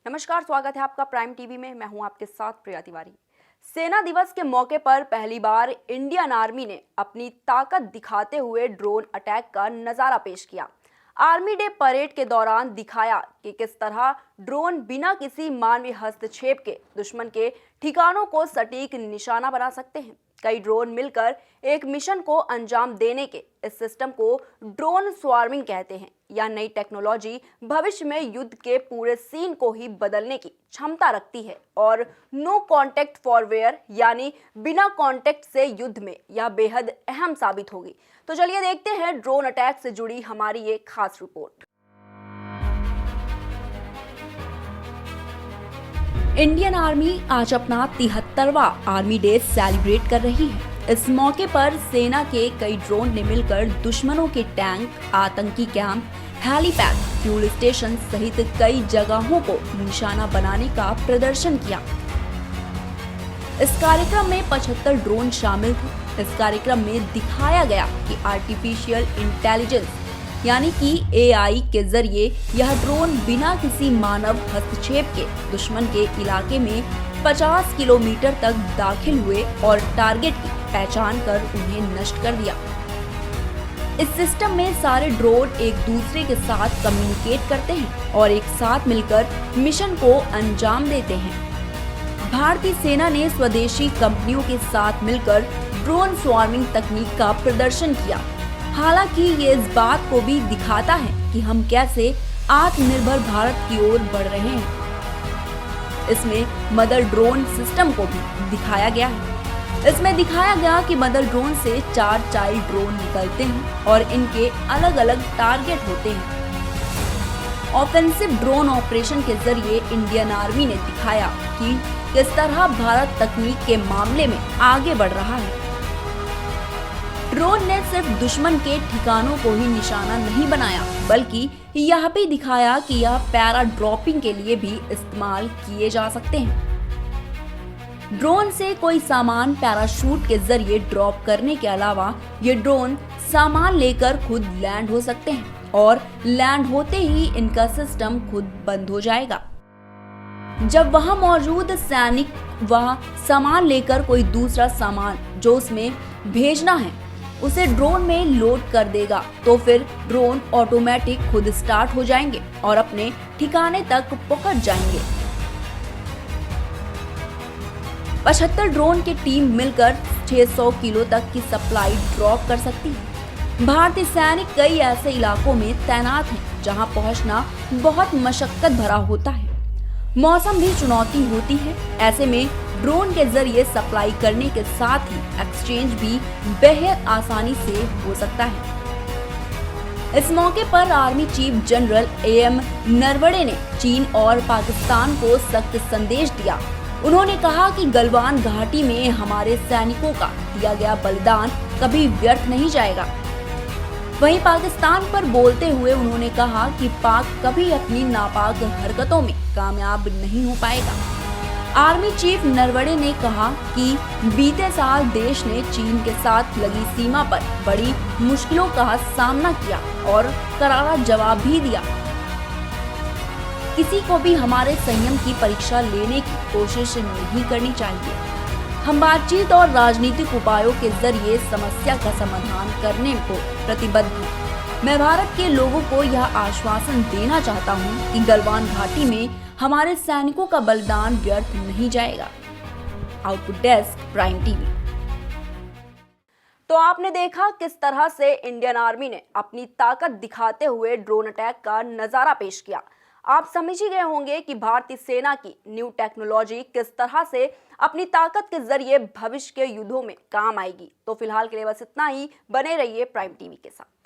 नमस्कार, स्वागत है आपका प्राइम टीवी में। मैं हूं आपके साथ प्रिया तिवारी। सेना दिवस के मौके पर पहली बार इंडियन आर्मी ने अपनी ताकत दिखाते हुए ड्रोन अटैक का नजारा पेश किया। आर्मी डे परेड के दौरान दिखाया कि किस तरह ड्रोन बिना किसी मानवीय हस्तक्षेप के दुश्मन के ठिकानों को सटीक निशाना बना सकते हैं। कई ड्रोन मिलकर एक मिशन को अंजाम देने के इस सिस्टम को ड्रोन स्वार्मिंग कहते हैं। यह नई टेक्नोलॉजी भविष्य में युद्ध के पूरे सीन को ही बदलने की क्षमता रखती है और नो कॉन्टेक्ट फॉरवेयर यानी बिना कॉन्टेक्ट से युद्ध में यह बेहद अहम साबित होगी। तो चलिए देखते हैं ड्रोन अटैक से जुड़ी हमारी ये खास रिपोर्ट। इंडियन आर्मी आज अपना 73वां आर्मी डे सेलिब्रेट कर रही है। इस मौके पर सेना के कई ड्रोन ने मिलकर दुश्मनों के टैंक, आतंकी कैंप, हेलीपैड, फ्यूल स्टेशन सहित कई जगहों को निशाना बनाने का प्रदर्शन किया। इस कार्यक्रम में 75 ड्रोन शामिल थे। इस कार्यक्रम में दिखाया गया कि आर्टिफिशियल इंटेलिजेंस यानी कि एआई के जरिए यह ड्रोन बिना किसी मानव हस्तक्षेप के दुश्मन के इलाके में 50 किलोमीटर तक दाखिल हुए और टारगेट की पहचान कर उन्हें नष्ट कर दिया। इस सिस्टम में सारे ड्रोन एक दूसरे के साथ कम्युनिकेट करते हैं और एक साथ मिलकर मिशन को अंजाम देते हैं। भारतीय सेना ने स्वदेशी कंपनियों के साथ मिलकर ड्रोन स्वार्मिंग तकनीक का प्रदर्शन किया। हालांकि ये इस बात को भी दिखाता है कि हम कैसे आत्मनिर्भर भारत की ओर बढ़ रहे हैं। इसमें मदर ड्रोन सिस्टम को भी दिखाया गया है। इसमें दिखाया गया कि मदर ड्रोन से 4 चाइल्ड ड्रोन निकलते हैं और इनके अलग अलग टारगेट होते हैं। ऑफेंसिव ड्रोन ऑपरेशन के जरिए इंडियन आर्मी ने दिखाया कि किस तरह भारत तकनीक के मामले में आगे बढ़ रहा है। ड्रोन ने सिर्फ दुश्मन के ठिकानों को ही निशाना नहीं बनाया, बल्कि यह भी दिखाया कि यह पैरा ड्रॉपिंग के लिए भी इस्तेमाल किए जा सकते हैं। ड्रोन से कोई सामान पैराशूट के जरिए ड्रॉप करने के अलावा ये ड्रोन सामान लेकर खुद लैंड हो सकते हैं और लैंड होते ही इनका सिस्टम खुद बंद हो जाएगा। जब वहां मौजूद सैनिक वह सामान लेकर कोई दूसरा सामान जो उसमें भेजना है उसे ड्रोन में लोड कर देगा, तो फिर ड्रोन ऑटोमेटिक खुद स्टार्ट हो जाएंगे और अपने ठिकाने तक पहुंच जाएंगे। 75 ड्रोन की टीम मिलकर 600 किलो तक की सप्लाई ड्रॉप कर सकती है। भारतीय सैनिक कई ऐसे इलाकों में तैनात हैं जहां पहुंचना बहुत मशक्कत भरा होता है। मौसम भी चुनौती होती है। ऐसे में ड्रोन के जरिए सप्लाई करने के साथ ही एक्सचेंज भी बेहद आसानी से हो सकता है। इस मौके पर army chief general am Naravane ने चीन और पाकिस्तान को सख्त संदेश दिया। उन्होंने कहा कि गलवान घाटी में हमारे सैनिकों का दिया गया बलिदान कभी व्यर्थ नहीं जाएगा। वहीं पाकिस्तान पर बोलते हुए उन्होंने कहा कि पाक कभी अपनी नापाक हरकतों में कामयाब नहीं हो पाएगा। आर्मी चीफ नरवणे ने कहा कि बीते साल देश ने चीन के साथ लगी सीमा पर बड़ी मुश्किलों का सामना किया और करारा जवाब भी दिया। किसी को भी हमारे संयम की परीक्षा लेने की कोशिश नहीं करनी चाहिए। हम बातचीत और राजनीतिक उपायों के जरिए समस्या का समाधान करने को प्रतिबद्ध हैं। मैं भारत के लोगों को यह आश्वासन देना चाहता हूं कि गलवान घाटी में हमारे सैनिकों का बलिदान व्यर्थ नहीं जाएगा। Output desk, prime TV. तो आपने देखा किस तरह से इंडियन आर्मी ने अपनी ताकत दिखाते हुए ड्रोन अटैक का नजारा पेश किया। आप समझ ही गए होंगे कि भारतीय सेना की न्यू टेक्नोलॉजी किस तरह से अपनी ताकत के जरिए भविष्य के युद्धों में काम आएगी। तो फिलहाल के लिए बस इतना ही। बने रहिए प्राइम टीवी के साथ।